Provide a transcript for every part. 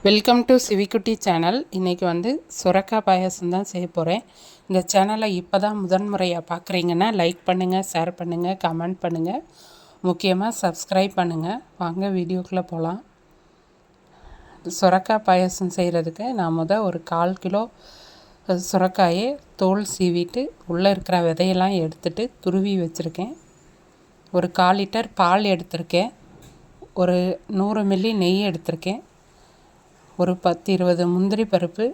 Welcome to சிவிக்குட்டி channel. இன்றைக்கி வந்து சுரக்காய் பாயாசம் தான் செய்ய போகிறேன். இந்த சேனலை இப்போ தான் முதன்முறையாக பார்க்குறீங்கன்னா லைக் பண்ணுங்கள், ஷேர் பண்ணுங்கள், கமெண்ட் பண்ணுங்கள், முக்கியமாக சப்ஸ்கிரைப் பண்ணுங்கள். வாங்க வீடியோக்குள்ளே போகலாம். சுரக்காய் பாயாசம் செய்கிறதுக்கு நான் ஒரு 1/4 கிலோ சுரக்காயை தோல் சீவிட்டு உள்ளே இருக்கிற விதையெல்லாம் எடுத்துகிட்டு துருவி வச்சுருக்கேன். ஒரு 1/4 லிட்டர் பால் எடுத்திருக்கேன். ஒரு 100 மில்லி நெய் எடுத்திருக்கேன். ஒரு 10-20 முந்திரி பருப்பு,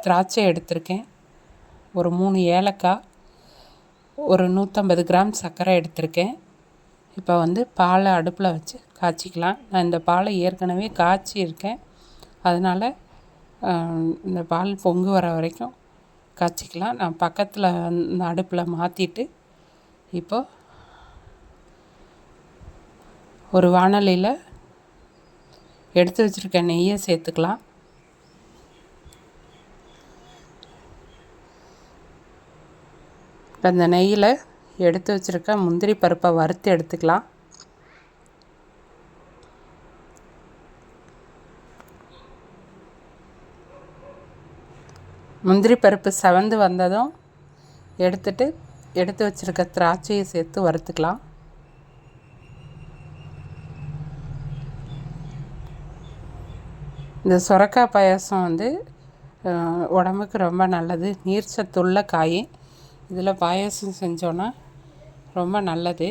திராட்சை எடுத்திருக்கேன். ஒரு 3 ஏலக்காய், ஒரு 150 கிராம் சர்க்கரை எடுத்திருக்கேன். இப்போ வந்து பாலை அடுப்பில் வச்சு காய்ச்சிக்கலாம். நான் இந்த பாலை ஏற்கனவே காய்ச்சி இருக்கேன், அதனால் இந்த பால் பொங்கு வர வரைக்கும் காய்ச்சிக்கலாம். நான் பக்கத்தில் இந்த அடுப்பில் மாற்றிட்டு இப்போது ஒரு வாணலியில் எடுத்து வச்சுருக்க நெய்யை சேர்த்துக்கலாம். இப்போ இந்த நெய்யில் எடுத்து வச்சுருக்க முந்திரி பருப்பை வறுத்து எடுத்துக்கலாம். முந்திரி பருப்பு செவந்து வந்ததும் எடுத்து வச்சுருக்க திராட்சையை சேர்த்து வறுத்துக்கலாம். இந்த சுரக்காய் பாயாசம் வந்து உடம்புக்கு ரொம்ப நல்லது. நீர்ச்சத்துள்ள காய். இதில் பாயாசம் செஞ்சோன்னா ரொம்ப நல்லது.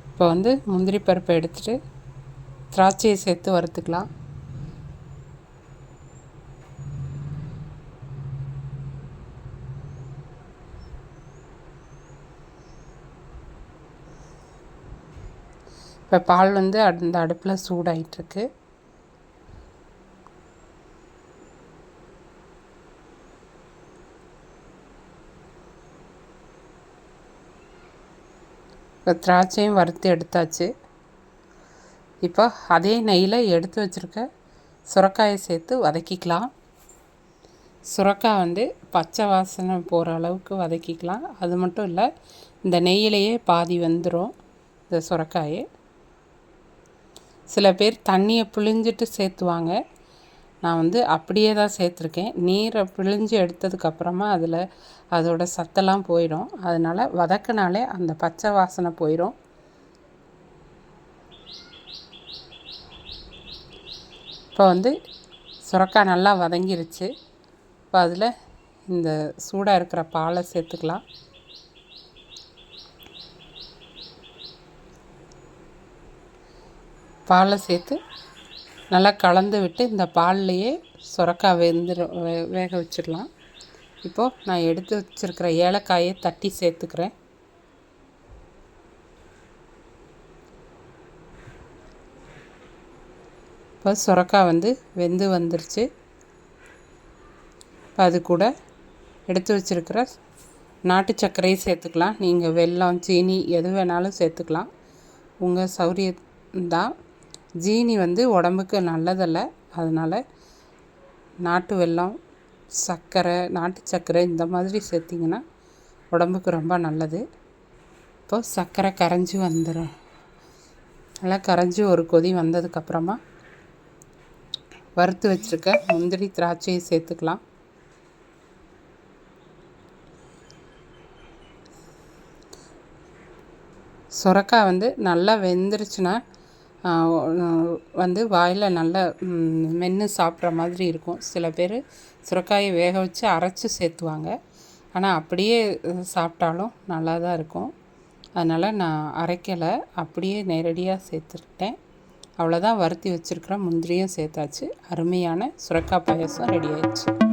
இப்போ வந்து முந்திரி பருப்பை எடுத்துகிட்டு திராட்சையை சேர்த்து வறுத்துக்கலாம். இப்போ பால் வந்து அந்த அடுப்பில் சூடாயிட்ருக்கு. இப்போ திராட்சையும் வறுத்து எடுத்தாச்சு. இப்போ அதே நெய்யில் எடுத்து வச்சுருக்க சுரக்காயை சேர்த்து வதக்கிக்கலாம். சுரக்காய் வந்து பச்சை வாசனை போகிற அளவுக்கு வதக்கிக்கலாம். அது மட்டும் இல்லை, இந்த நெய்யிலேயே பாதி வெந்துடும் இந்த சுரக்காயை. சில பேர் தண்ணியை பிழிஞ்சிட்டு சேர்த்துவாங்க. நான் வந்து அப்படியே தான் சேர்த்துருக்கேன். நீரை பிழிஞ்சு எடுத்ததுக்கப்புறமா அதோட சத்தெல்லாம் போயிடும். அதனால் வதக்கினாலே அந்த பச்சை வாசனை போயிடும். இப்போ வந்து சுரக்காய் நல்லா வதங்கிருச்சு. இப்போ அதில் இந்த சூடாக இருக்கிற பாலை சேர்த்துக்கலாம். பாலை சேர்த்து நல்லா கலந்து விட்டு இந்த பால்லையே சுரக்காய் வேக வச்சிடலாம். இப்போது நான் எடுத்து வச்சுருக்கிற ஏலக்காயை தட்டி சேர்த்துக்கிறேன். இப்போ சுரக்காய் வந்து வெந்து வந்துருச்சு. இப்போ அது கூட எடுத்து வச்சுருக்கிற நாட்டு சர்க்கரையை சேர்த்துக்கலாம். நீங்கள் வெல்லம், சீனி எது வேணாலும் சேர்த்துக்கலாம், உங்கள் சௌரியம்தான். ஜீனி வந்து உடம்புக்கு நல்லதல்ல, அதனால் நாட்டு வெல்லம், சர்க்கரை, நாட்டு சர்க்கரை இந்த மாதிரி சேர்த்திங்கன்னா உடம்புக்கு ரொம்ப நல்லது. இப்போது சர்க்கரை கரைஞ்சி வந்துடும். நல்லா கரைஞ்சி ஒரு கொதி வந்ததுக்கப்புறமா வறுத்து வச்சுருக்க முந்திரி திராட்சையை சேர்த்துக்கலாம். சுரக்காய் வந்து நல்லா வெந்துருச்சுன்னா வந்து வாயில் நல்லா மென்று சாப்பிட்ற மாதிரி இருக்கும். சில பேர் சுரக்காயை வேக வச்சு அரைச்சி சேர்த்துவாங்க. ஆனால் அப்படியே சாப்பிட்டாலும் நல்லா தான் இருக்கும். அதனால் நான் அரைக்கலை, அப்படியே நேரடியாக சேர்த்துக்கிட்டேன். அவ்வளோதான். வறுத்தி வச்சுருக்கிற முந்திரியும் சேர்த்தாச்சு. அருமையான சுரக்காய் பாயாசம் ரெடி ஆயிடுச்சு.